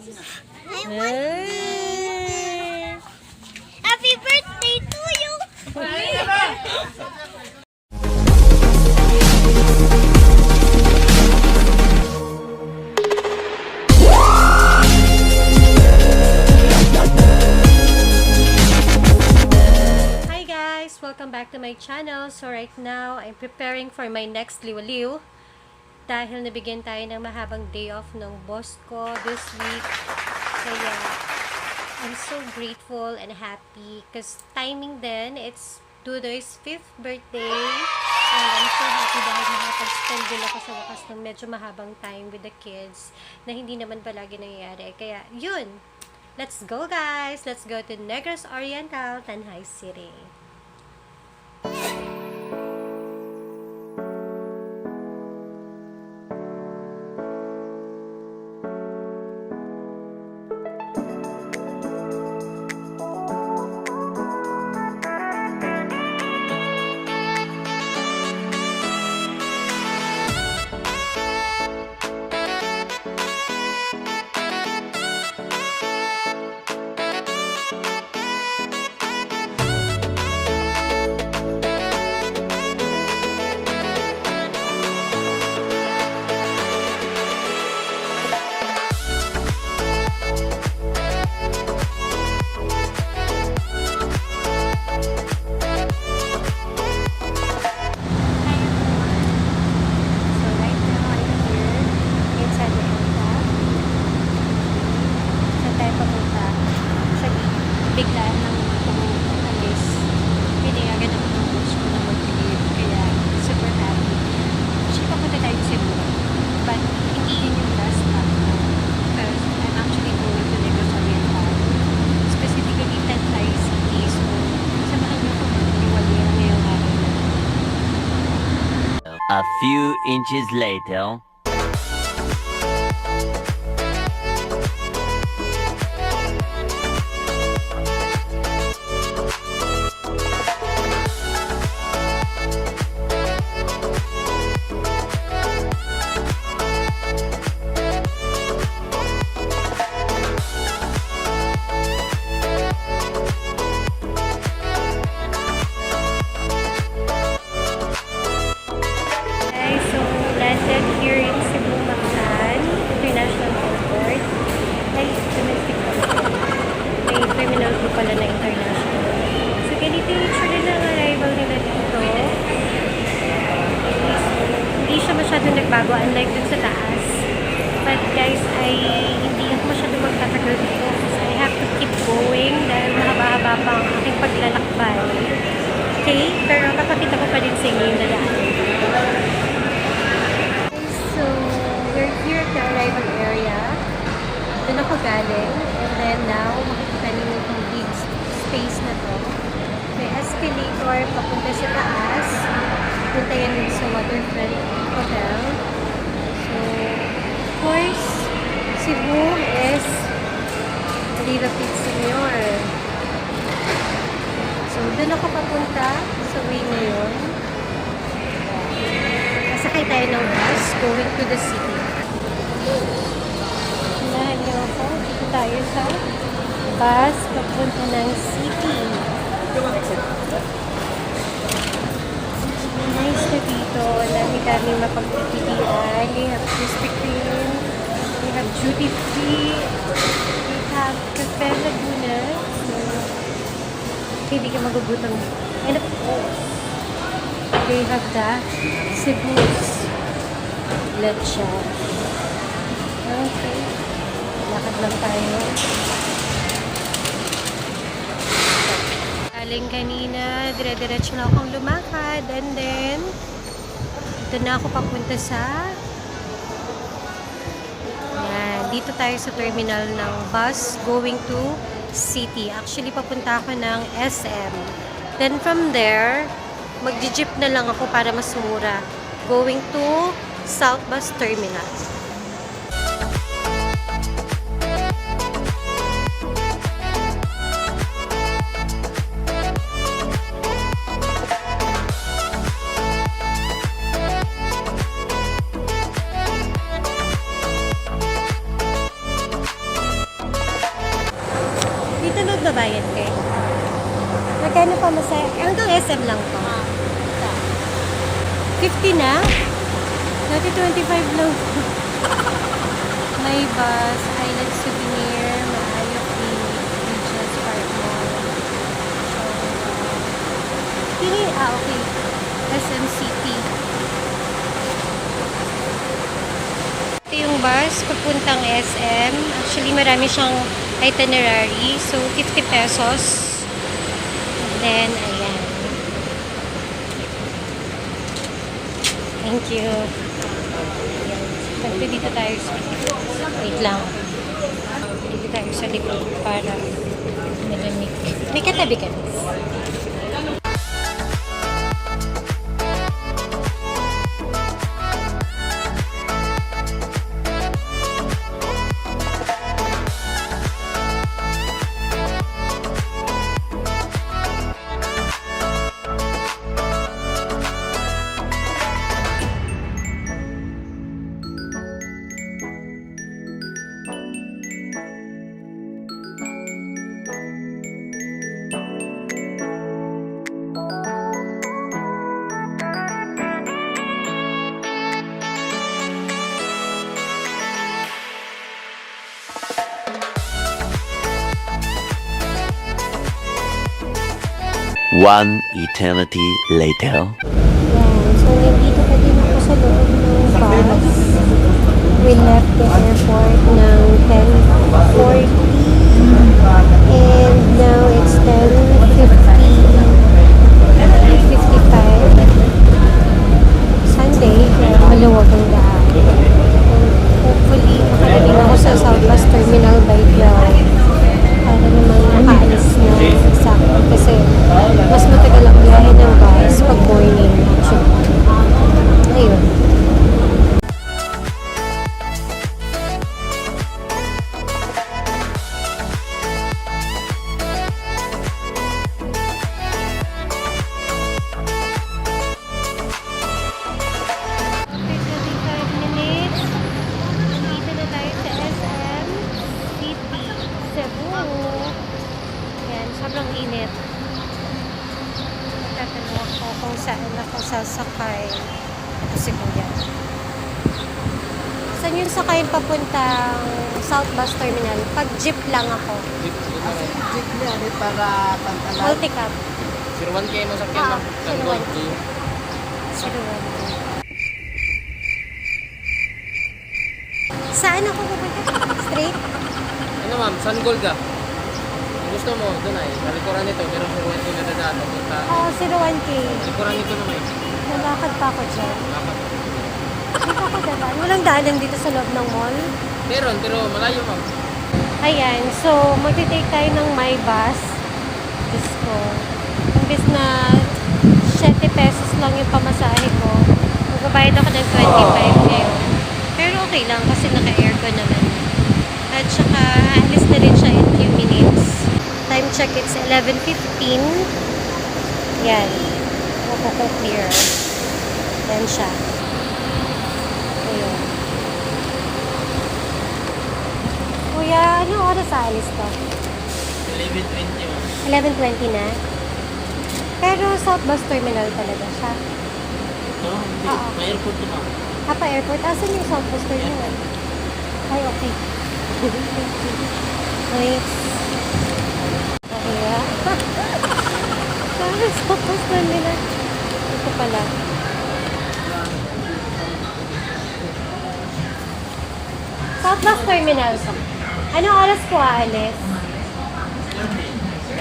Hey. Happy birthday to you! Hi guys! Welcome back to my channel. So right now, I'm preparing for my next liwaliw. Dahil nabigyan tayo ng mahabang day off ng boss ko this week. Kaya, I'm so grateful and happy because timing then, it's Dudoy's 5th birthday. And I'm so happy dahil makapag-spend din ako sa wakas ng medyo mahabang time with the kids na hindi naman palagi nangyayari. Kaya, yun! Let's go guys! Let's go to Negros Oriental, Tanay City. So right now, I'm here inside the aircraft. Saan tayo papunta? Actually, biglaan lang naman kung alis. Pinayagan naman ng boss ko na mag-leave. Kaya, super happy. Actually, papunta tayo sa Cebu. But, hindi yun yung last stop ko. Because I'm actually going to Negros Oriental. Specifically, Tantay City. So, samahan niyo ko mag-iwalya ngayong araw na. A few inches later. Okay, so landed here in Cebu, Mactan International Airport. Ay, domestic airport. May terminal po pala na international. So, ganito yung itsura ng arrival nila dito. Hindi siya masyadong nagbago unlike dun sa taas. But guys, hindi ako masyadong magtatagal dito kasi I have to keep going dahil mahaba-haba pa ang aking paglalakbay. Okay? Pero papakita ko pa din sa inyo yung dadaan. So, we're here at the arrival area. Doon ako galing. And then now, makikita niyo itong big space na to. May escalator papunta sa taas. Punta yan dun sa Waterfront Hotel. So, of course, Cebu is Viva Pizza Señor. So, doon ako papunta sa way na yun. Sakay tayo ng bus going to the city. Sinahan niyo ako. Dito tayo sa bus papunta ng city. Nice na dito. Dami kaming mapagpipilian. We have Krispy Kreme. We have duty free. We have Cafe Laguna. So, hindi ka magugutom. And of course, they have the Cebu's lechon. Okay. Lakad lang tayo. Galing kanina, dire-diretso na akong lumakad. And then, dito na ako papunta sa yan, dito tayo sa terminal ng bus going to city. Actually, papunta ako ng SM. Then from there, mag-jeep na lang ako para mas mura. Going to South Bus Terminal. Magbabayad kayo. Magkano pa masaya? Hanggang SM lang po. 50 na? Dati 25 lang. May bus, Island Souvenir, Maayok Beaches, Park Mall. Okay. SM City. Ito yung bus papuntang SM. Actually, marami siyang itinerary. So, 50 pesos. And then, ayan. Thank you. Ayan. Dito tayo sa wait lang. Dito tayo sa likod para malamig. May katabi ka. One eternity later. Yan. So, nandito pa din ako sa loob ng bus. We left the airport ng 10:40. And now it's 10:55. Sunday, kaya maluwag ang daan. Hopefully, makarating ako sa South Bus Terminal by 12. Para naman makaalis na exactly. Kasi mas matagal ang biyahe ng bus pag morning actually. Ayun. Sobrang init. Tatanong ako kung saan ako sasakay. Ito si Kuya. Saan yung sakayin papuntang South Bus Terminal? Pag jeep lang ako. Jeep niya para pantalan. Multicab. 01K mo sa Ah, kyan. 01K. 01K. Saan ako pupunta? Straight? Ano ma'am, San Gold ka? Kung gusto mo, doon ay. Nalikuran nito, pero 01K na dadaan. Punta. Oo, 01K. Nalikuran nito naman. Nalakad pa ako dyan. Dapat. Hindi pa ako dadaan. Walang daanan dito sa loob ng mall. Meron, pero malayo ma'am. Ayan, so magti-take tayo ng my bus. Diyos ko. Imbis na 7 pesos lang yung pamasahe ko, magbabayad ako ng 25 ngayon. Pero okay lang kasi naka-aircon naman. At saka, alis na rin siya in few minutes. Time check, it's 11:15. Yan. Ako clear. Yan siya. Ayun. Kuya, anong oras sa alis to? 11:20 ma'am. 11:20 na? Pero South Bus Terminal talaga siya. Ito? Hindi. Oo. May airport to ma'am. Pa airport? Asan yung South Bus Terminal? Ay, okay. Wait. Okay, ah. Sabi South Bus Terminal. Ito pala. South Bus Terminal. Anong oras ko aalis?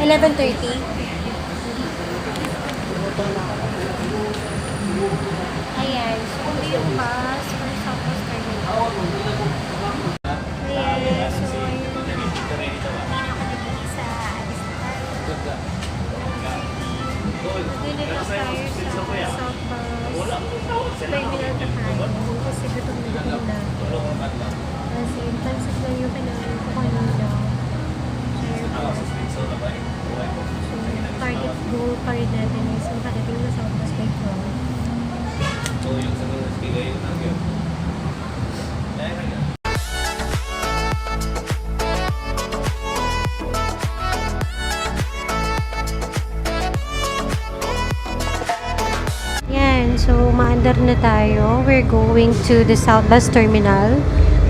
11:30? Ayan. So, ito yung bus for South Bus Terminal. Ayan. So, yung pinakadali sa alis na tayo. Maglilipas tayo sa South Bus Terminal na tayo. Kasi gutom na. Kasi pansit lang yung kailangan ko kanina. So, target goal pa rin natin is makadating na South Bus by 12. Paandar na tayo. We're going to the South Bus Terminal.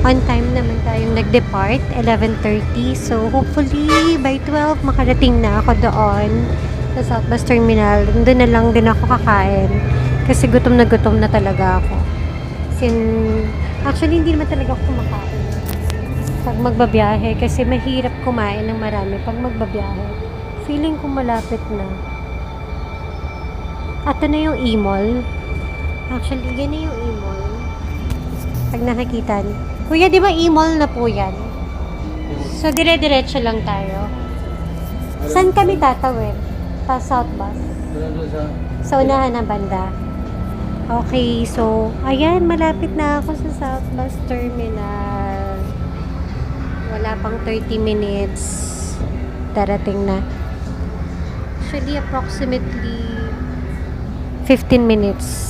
On time naman tayong nag-depart, 11:30. So, hopefully, by 12, makarating na ako doon sa South Bus Terminal. Doon na lang din ako kakain. Kasi gutom na talaga ako. Actually, hindi naman talaga ako kumakain pag magbabiyahe. Kasi mahirap kumain ng marami pag magbabiyahe. Feeling ko malapit na. Ato na yung e-mall. Actually, yan na yung e-mall. Pag nakikita niyo. Kuya, di ba e-mall na po yan? So, dire-diretso lang tayo. Saan kami tatawid? Sa South Bus? Sa unahan ng banda. Okay, so, ayan, malapit na ako sa South Bus Terminal. Wala pang 30 minutes. Darating na. Actually, approximately 15 minutes.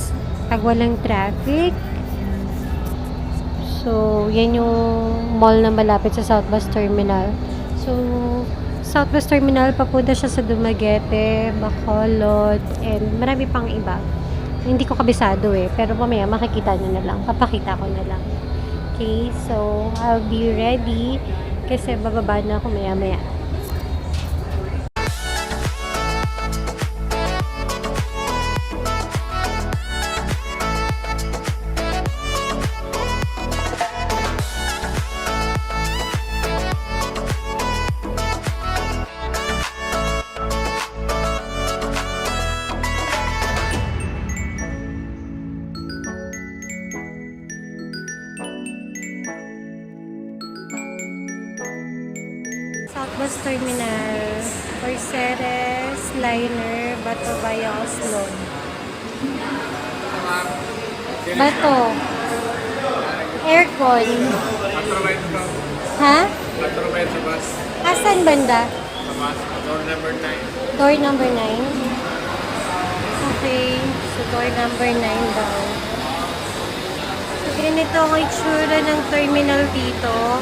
Pag walang traffic. So, yan yung mall na malapit sa South Bus Terminal. So, South Bus Terminal, papunta siya sa Dumaguete, Bacolod, and marami pang iba. Hindi ko kabisado pero mamaya makikita nyo na lang. Papakita ko na lang. Okay, so, I'll be ready kasi bababa na ako maya-maya. South Bus Terminal, Orceres, Liner, Bato via Oslo. Bato. Aircon. Ha? Asan banda? Door number 9. Door number 9? Okay. So, door number 9 daw. So, ganito ang itsura ng terminal dito.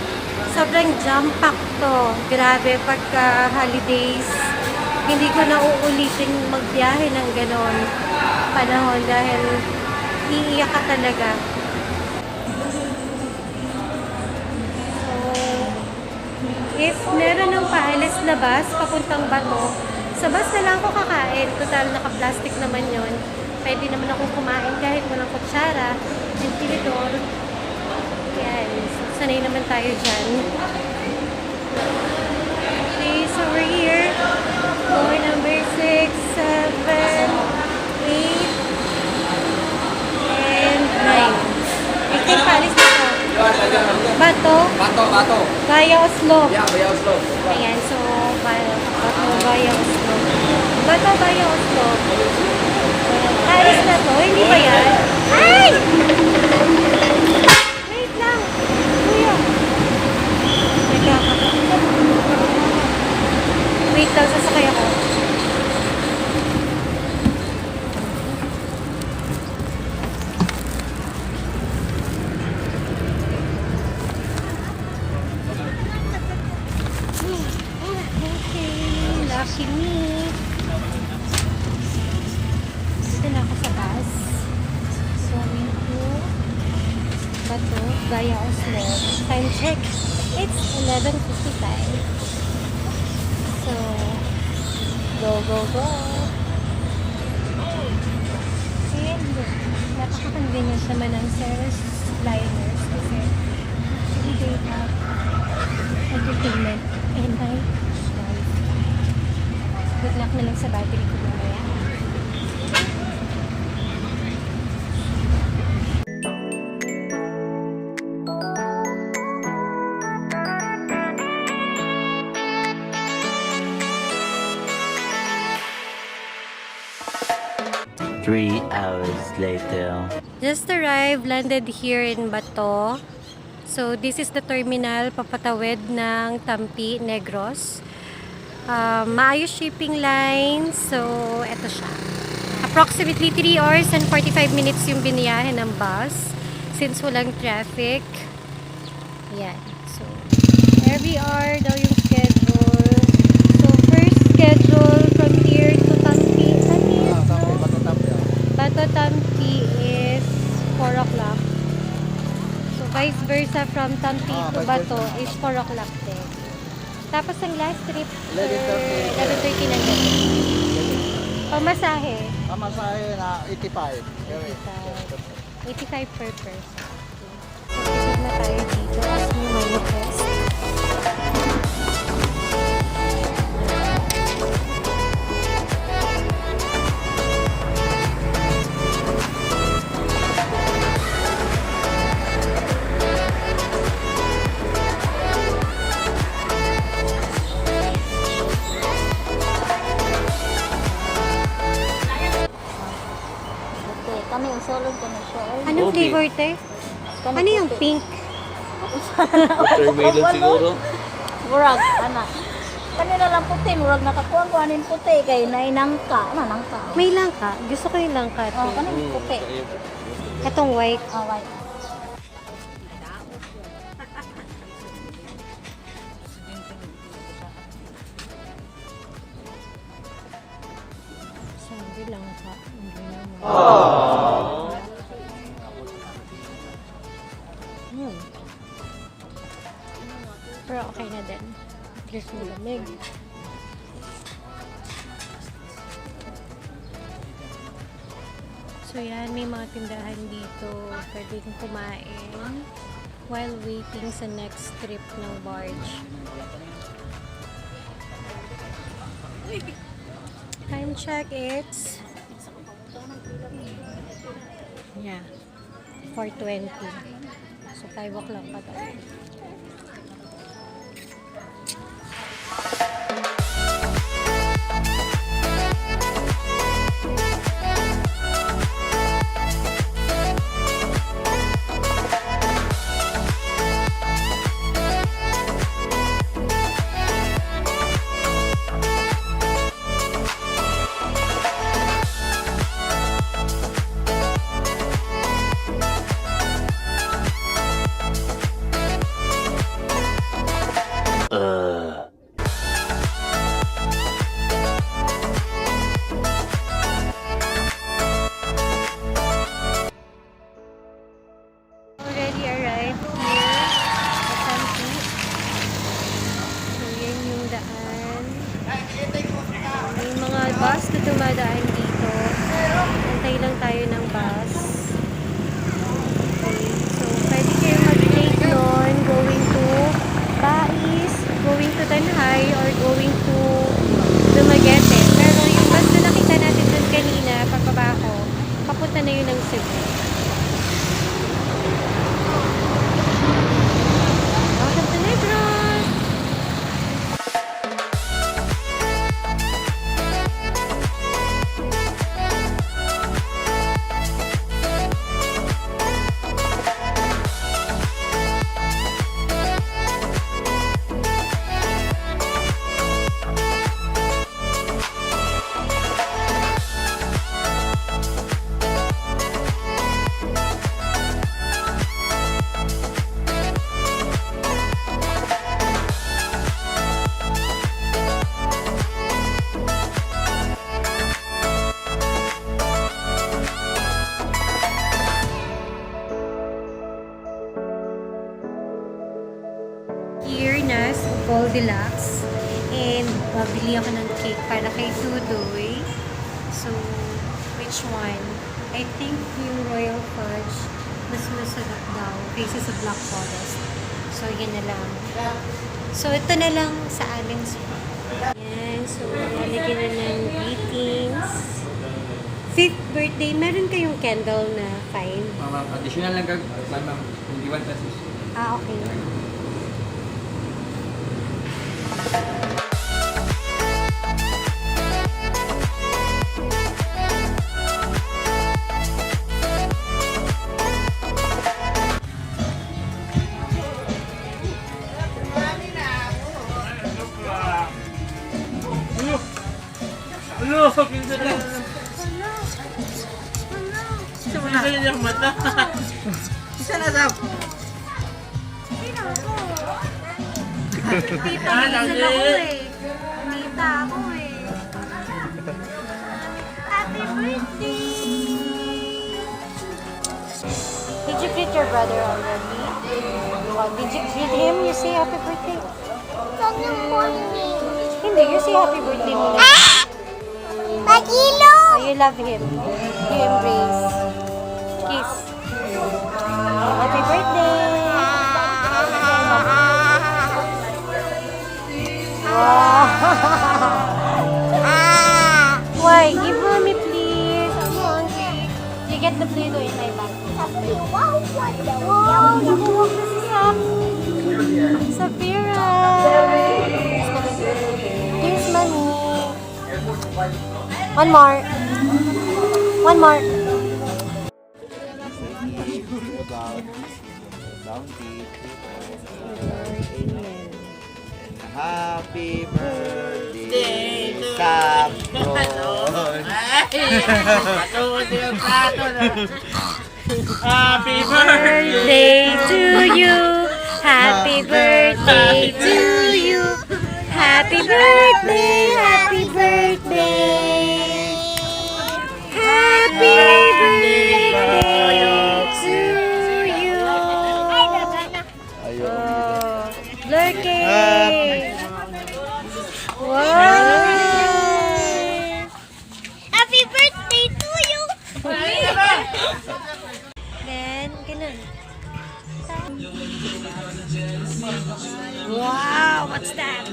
Sobrang jam-packed to. Grabe, pagka holidays, hindi ko na uulitin magbiyahe ng ganon panahon dahil iiyak ka talaga. So, if meron ng paalis na bus, papuntang Bato, sa bus na lang ako kakain. Total, naka-plastic naman yon. Pwede naman ako kumain kahit walang kutsara and tinidor. Yan. Sanay naman tayo dyan. Okay, so we're here. Door number 6, 7, 8, and 9. I think paalis na ito. Bato? Bato. Via Oslo. Yeah, via Oslo. Ayan, so Bato via Oslo. Bato via Oslo. Paalis na to? Hindi ba yan? Ay! Wait lang. Kuya. Wait lang, sasakay ako. Okay, lucky me. Dito na ako sa bus. Going to Bato via Oslo. Time check. It's 11:55. So, go. And, napaka-convenient naman ng Ceres Liners kasi actually they have entertainment and night drive. Good luck na lang sa battery ko mamaya. Three hours later. Just arrived, landed here in Bato. So, this is the terminal papatawid ng Tampi, Negros. Maayos shipping line. So, eto siya. Approximately 3 hours and 45 minutes yung biniyahe ng bus since walang traffic. Yan. So, every hour daw yung schedule. So, first schedule from here to Tampi. Bato Tampi is Vice versa from Tampico Bato is 4 o'clock din. Tapos ang last trip, 11:30 ng gabi. Pamasahe. Pamasahe na 85. 85 per person. So, isip na tayo dito as we manifest. Kami usulog ko na siya. Anong flavor, te? Ano yung pink? Watermelon siguro. Murag, anak. Kanina lang puti, murag nakakuha ko anin puti kay nainangka. Ano, nangka? May langka. Gusto ko yung langka, te. Oh, kanina puti. Katong white. Oh, white. Sabi langka. Hindi naman. Pero okay na din. Just malamig. So yan, may mga tindahan dito. Pwede kang kumain while waiting sa next trip ng barge. Time check, it's 4:20. So 5 o'clock pa tayo. Already arrived here sa Tampi. So, yan yung daan. May mga bus na dumadaan dito. Antay lang tayo ng bus. Okay. So, pwede kayo mag-take nun going to Bais, going to Tanhay, or going to Dumaguete. Pero yung bus na nakita natin dun kanina, pagpaba ko, papunta na yun ng Cebu. Welcome to Negros! Here na sa Goldilocks. And babili ako ng cake para kay Dudoy. So, which one? I think yung Royal Fudge mas masarap daw kaysa sa Black Forest. So, yun na lang. So, ito na lang sa Allen's Park. Yan. So, lalagyan na ng greetings. 5th birthday. Meron kayong candle na 5? Ma'am, additional lang kag ma'am, 21 pesos. Ah, okay. Ano? Pinsan na. Pinsan niya ang mata. Isa na daw. Tita, minsan ako eh. Tita ako eh. Happy birthday! Did you greet your brother already? Oh, did you greet him? You say happy birthday? Good morning. Hindi, you say happy birthday mo lang. Mag-ilo! Oh, you love him. You embrace. Kiss. Happy birthday! Wow! Why? Give mommy, please. I'm hungry. You get the Play-Doh in my bag. Wow! Nakuwag na si Sam. Sapira! Here's mommy. One more. One more. Bounty. Happy birthday, Sapron. Happy Birthday to you. Happy birthday to you. Happy birthday. Happy birthday. Happy birthday to you. Oh, lurking. Wow. Happy birthday to you! Then, ganun. Wow, what's that?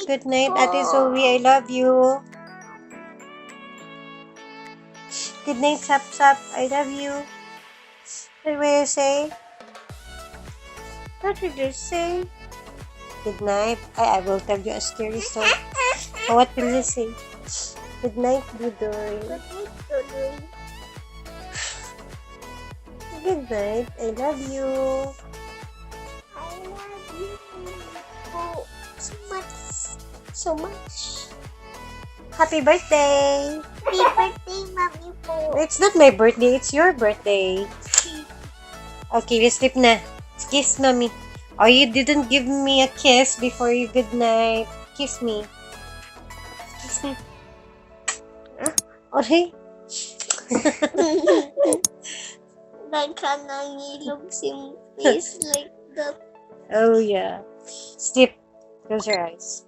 Good night, Ate Zoe. I love you. Good night, Sap Sap. I love you. What will you say? What did you say? Good night. I will tell you a scary story. What will you say? Good night, Budoy. Good night. I love you. I love you so much. So much. Happy birthday. Happy birthday, Mami po. It's not my birthday. It's your birthday. Okay, let's sleep na. Kiss, mommy. Oh, you didn't give me a kiss before you good night. Kiss me. Kiss me. Okay. Nagkanangilog si face like that. Oh, yeah. Sleep. Close your eyes.